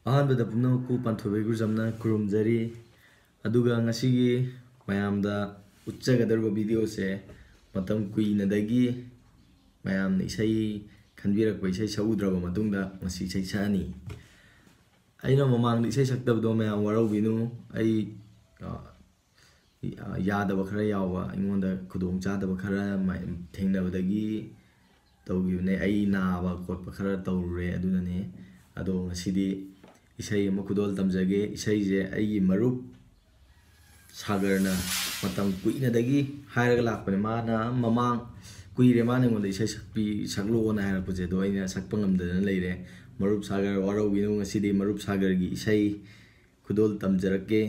ꯑꯍꯥꯟꯕꯗ ꯄꯨꯝꯅꯃꯛꯄꯨ ꯄꯥꯟꯊꯣꯏꯕꯤ ꯒꯨꯔꯖꯝꯅ ꯈꯨꯔꯨꯝꯖꯔꯤ ꯑꯗꯨꯒ ꯉꯁꯤꯒꯤ ꯃꯌꯥꯝꯗ ꯎꯠꯆꯒꯗꯧꯔꯤꯕ ꯚꯤꯗꯤꯑꯣꯁꯦ ꯃꯇꯝ ꯀꯨꯏꯅꯗꯒꯤ ꯃꯌꯥꯝꯅ ꯏꯁꯩ ꯈꯟꯕꯤꯔꯛꯄ ꯏꯁꯩ ꯁꯛꯎꯗ꯭ꯔꯕ ꯃꯇꯨꯡꯗ ꯉꯁꯤ ꯏꯁꯩ ꯁꯛꯑꯅꯤ ꯑꯩꯅ ꯃꯃꯥꯡꯗ ꯏꯁꯩ ꯁꯛꯇꯕꯗꯣ ꯃꯌꯥꯝ ꯋꯥꯔꯧꯕꯤꯅꯨ ꯑꯩ ꯌꯥꯗꯕ ꯈꯔ ꯌꯥꯎꯕ ꯑꯩꯉꯣꯟꯗ ꯈꯨꯗꯣꯡꯆꯥꯗꯕ ꯈꯔ ꯊꯦꯡꯅꯕꯗꯒꯤ ꯇꯧꯈꯤꯕꯅꯦ ꯑꯩ ꯅꯥꯕ ꯈꯣꯠꯄ ꯈꯔ ꯇꯧꯔꯨꯔꯦ ꯑꯗꯨꯅꯅꯦ ꯑꯗꯣ ꯉꯁꯤꯗꯤ ꯏꯁꯩ ꯑꯃ ꯈꯨꯗꯣꯜ ꯇꯝꯖꯒꯦ ꯏꯁꯩꯁꯦ ꯑꯩꯒꯤ ꯃꯔꯨꯞ ꯁꯥꯒꯔꯅ ꯃꯇꯝ ꯀꯨꯏꯅꯗꯒꯤ ꯍꯥꯏꯔꯒ ꯂꯥꯛꯄꯅꯦ ꯃꯥꯅ ꯃꯃꯥꯡ ꯀꯨꯏꯔꯦ ꯃꯥꯅ ꯑꯩꯉꯣꯟꯗ ꯏꯁꯩ ꯁꯛꯂꯛꯑꯣꯅ ꯍꯥꯏꯔꯛꯄꯁꯦ ꯑꯗꯣ ꯑꯩꯅ ꯁꯛꯄ ꯉꯝꯗꯗꯅ ꯂꯩꯔꯦ ꯃꯔꯨꯞ ꯁꯥꯒꯔ ꯋꯥꯔꯧꯕꯤꯅꯨ ꯉꯁꯤꯗꯤ ꯃꯔꯨꯞ ꯁꯥꯒꯔꯒꯤ ꯏꯁꯩ ꯈꯨꯗꯣꯜ ꯇꯝꯖꯔꯛꯀꯦ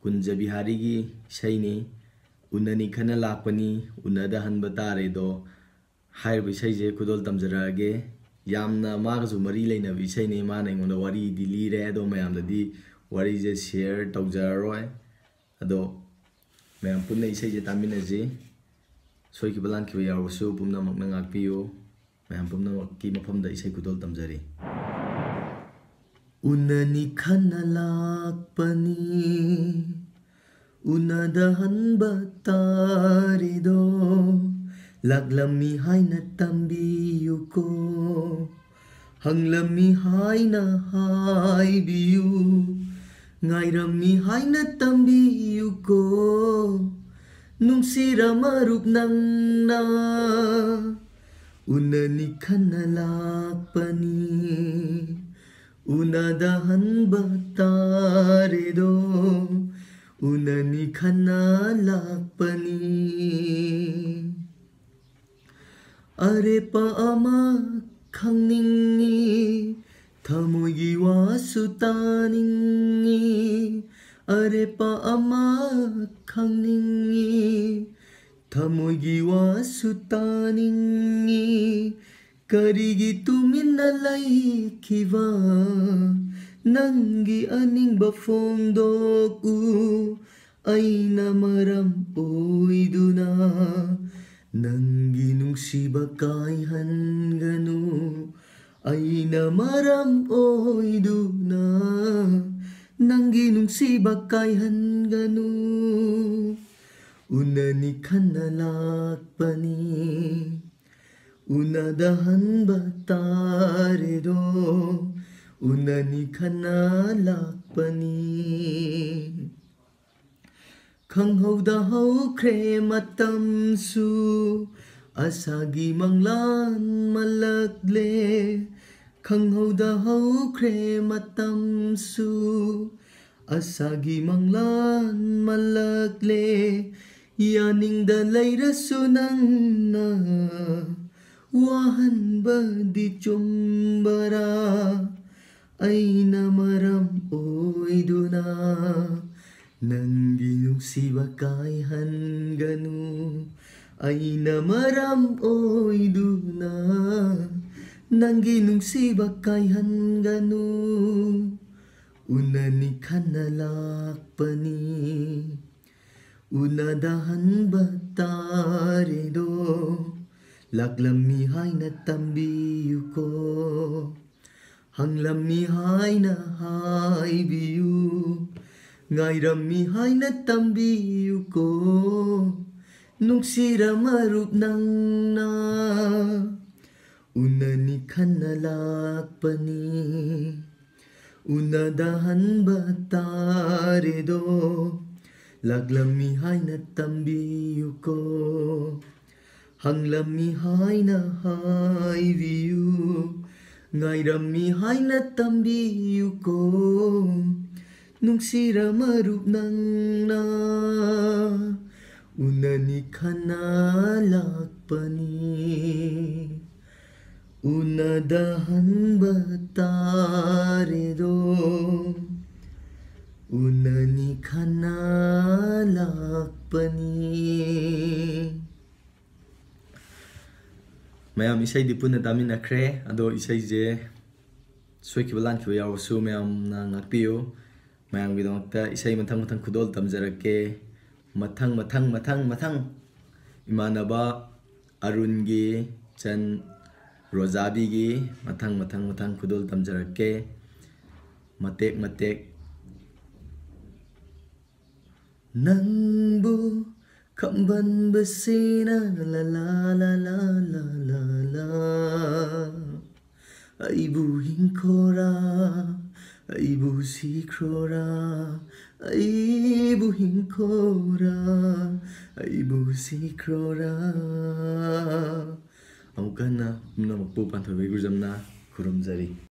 ꯀꯨꯟꯖ ꯕꯤꯍꯥꯔꯤꯒꯤ ꯏꯁꯩꯅꯤ ꯎꯅꯅꯤ ꯈꯟꯅ ꯂꯥꯛꯄꯅꯤ ꯎꯅꯗ ꯍꯟꯕ ꯇꯥꯔꯦꯗꯣ ꯍꯥꯏꯔꯤꯕ ꯏꯁꯩꯁꯦ ꯈꯨꯗꯣꯜ ꯇꯝꯖꯔꯛꯑꯒꯦ ꯌꯥꯝꯅ ꯃꯥꯒꯁꯨ ꯃꯔꯤ ꯂꯩꯅꯕ ꯏꯁꯩꯅꯤ ꯃꯥꯅ ꯑꯩꯉꯣꯟꯗ ꯋꯥꯔꯤꯗꯤ ꯂꯤꯔꯦ ꯑꯗꯣ ꯃꯌꯥꯝꯗꯗꯤ ꯋꯥꯔꯤꯁꯦ ꯁꯤꯌꯔ ꯇꯧꯖꯔꯔꯣꯏ ꯑꯗꯣ ꯃꯌꯥꯝ ꯄꯨꯟꯅ ꯏꯁꯩꯁꯦ ꯇꯥꯃꯤꯟꯅꯁꯤ ꯁꯣꯏꯈꯤꯕ ꯂꯥꯟꯈꯤꯕ ꯌꯥꯎꯔꯕꯁꯨ ꯄꯨꯝꯅꯃꯛꯅ ꯉꯥꯛꯄꯤꯌꯨ ꯃꯌꯥꯝ ꯄꯨꯝꯅꯃꯛꯀꯤ ꯃꯐꯝꯗ ꯏꯁꯩ ꯈꯨꯗꯣꯜ ꯇꯝꯖꯔꯤ ꯎꯅꯅꯤ ꯈꯟꯅ ꯂꯥꯛꯄꯅꯤ ꯎꯅꯗ ꯍꯟꯕ ꯇꯥꯔꯦꯗꯣ ꯂꯥꯛꯂꯝꯃꯤ ꯍꯥꯏꯅ ꯇꯝꯕꯤꯌꯨꯀꯣ ꯍꯪꯂꯝꯃꯤ ꯍꯥꯏꯅ ꯍꯥꯏꯕꯤꯌꯨ ꯉꯥꯏꯔꯝꯃꯤ ꯍꯥꯏꯅ ꯇꯝꯕꯤꯌꯨꯀꯣ ꯅꯨꯡꯁꯤꯔ ꯃꯔꯨꯞ ꯅꯪꯅ ꯎꯅꯅꯤ ꯈꯟꯅ ꯂꯥꯛꯄꯅꯤ ꯎꯅꯗ ꯍꯟꯕ ꯇꯥꯔꯦꯗꯣ ꯎꯅꯅꯤ ꯈꯟꯅ ꯂꯥꯛꯄꯅꯤ ꯑꯔꯦꯞꯄ ꯑꯃ ꯈꯪꯅꯤꯡꯉꯤ ꯊꯃꯣꯏꯒꯤ ꯋꯥꯁꯨ ꯇꯥꯅꯤꯡꯉꯤ ꯑꯔꯦꯞꯄ ꯑꯃ ꯈꯪꯅꯤꯡꯉꯤ ꯊꯃꯣꯏꯒꯤ ꯋꯥꯁꯨ ꯇꯥꯅꯤꯡꯉꯤ ꯀꯔꯤꯒꯤ ꯇꯨꯃꯤꯟꯅ ꯂꯩꯈꯤꯕ ꯅꯪꯒꯤ ꯑꯅꯤꯡꯕ ꯐꯣꯡꯗꯣꯛꯎ ꯑꯩꯅ ꯃꯔꯝ ꯑꯣꯏꯗꯨꯅ ꯅꯪꯒꯤ ꯅꯨꯡꯁꯤꯕ ꯀꯥꯏꯍꯟꯒꯅꯨ ꯑꯩꯅ ꯃꯔꯝ ꯑꯣꯏꯗꯨꯅ ꯅꯪꯒꯤ ꯅꯨꯡꯁꯤꯕ ꯀꯥꯏꯍꯟꯒꯅꯨ ꯎꯅꯅꯤ ꯈꯟꯅ ꯂꯥꯛꯄꯅꯤ ꯎꯅꯗ ꯍꯟꯕ ꯇꯥꯔꯦꯗꯣ ꯎꯅꯅꯤ ꯈꯟꯅ ꯂꯥꯛꯄꯅꯤ ꯈꯪꯍꯧꯗ ꯍꯧꯈ꯭ꯔꯦ ꯃꯇꯝꯁꯨ ꯑꯁꯥꯒꯤ ꯃꯪꯂꯥꯟ ꯃꯜꯂꯛꯂꯦ ꯈꯪꯍꯧꯗ ꯍꯧꯈ꯭ꯔꯦ ꯃꯇꯝꯁꯨ ꯑꯁꯥꯒꯤ ꯃꯪꯂꯥꯟ ꯃꯜꯂꯛꯂꯦ ꯌꯥꯅꯤꯡꯗ ꯂꯩꯔꯁꯨ ꯅꯪꯅ ꯋꯥꯍꯟꯕꯗꯤ ꯆꯨꯝꯕꯔꯥ ꯑꯩꯅ ꯃꯔꯝ ꯑꯣꯏꯗꯨꯅ ꯅꯪꯒꯤ ꯅꯨꯡꯁꯤꯕ ꯀꯥꯏꯍꯟꯒꯅꯨ ꯑꯩꯅ ꯃꯔꯝ ꯑꯣꯏꯗꯨꯅ ꯅꯪꯒꯤ ꯅꯨꯡꯁꯤꯕ ꯀꯥꯏꯍꯟꯒꯅꯨ ꯎꯅꯅꯤ ꯈꯟꯅ ꯂꯥꯛꯄꯅꯤ ꯎꯅꯗ ꯍꯟꯕ ꯇꯥꯔꯦꯗꯣ ꯂꯥꯛꯂꯝꯃꯤ ꯍꯥꯏꯅ ꯇꯝꯕꯤꯌꯨꯀꯣ ꯍꯪꯂꯝꯃꯤ ꯍꯥꯏꯅ ꯍꯥꯏꯕꯤꯌꯨ ꯉꯥꯏꯔꯝꯃꯤ ꯍꯥꯏꯅ ꯇꯝꯕꯤꯌꯨꯀꯣ ꯅꯨꯡꯁꯤꯔ ꯃꯔꯨꯞ ꯅꯪꯅ ꯎꯅꯅꯤ ꯈꯟꯅ ꯂꯥꯛꯄꯅꯤ ꯎꯅꯗ ꯍꯟꯕ ꯇꯥꯔꯦꯗꯣ ꯂꯥꯛꯂꯝꯃꯤ ꯍꯥꯏꯅ ꯇꯝꯕꯤꯌꯨꯀꯣ ꯍꯪꯂꯝꯃꯤ ꯍꯥꯏꯅ ꯍꯥꯏꯕꯤꯌු ꯉꯥꯏꯔꯝꯃꯤ ꯍꯥꯏꯅ ꯇꯝꯕꯤꯌꯨꯀꯣ ꯅꯨꯡꯁꯤꯔ ꯃꯔꯨꯞ ꯅꯪꯅ ꯎꯅꯅꯤ ꯈꯟꯅ ꯂꯥꯛꯄꯅꯤ ꯎꯅꯗ ꯍꯟꯕ ꯇꯥꯔꯦꯗꯣ ꯎꯅꯅꯤ ꯈꯟꯅ ꯂꯥꯛꯄꯅꯤ ꯃꯌꯥꯝ ꯏꯁꯩꯗꯤ ꯄꯨꯟꯅ ꯇꯥꯃꯤꯟꯅꯈ꯭ꯔꯦ ꯑꯗꯣ ꯏꯁꯩꯁꯦ ꯁꯣꯏꯈꯤꯕ ꯂꯥꯟꯈꯤꯕ ꯌꯥꯎꯔꯁꯨ ꯃꯌꯥꯝꯅ ꯉꯥꯛꯄꯤꯌꯨ ꯃꯌꯥꯝꯒꯤꯗꯃꯛꯇ ꯏꯁꯩ ꯃꯊꯪ ꯃꯊꯪ ꯈꯨꯗꯣꯜ ꯇꯝꯖꯔꯛꯀꯦ ꯃꯊꯪ ꯏꯃꯥꯟꯅꯕ ꯑꯔꯨꯟꯒꯤ ꯆꯟ ꯔꯣꯖꯥꯕꯤꯒꯤ ꯃꯊꯪ ꯈꯨꯗꯣꯜ ꯇꯝꯖꯔꯛꯀꯦ matek matek nangbu kambanbasina la la la la la la la aibu hinkora aibu sikrora aibu hinkora aibu sikrora amukana namakpu panthoi gurjamna khurumjari.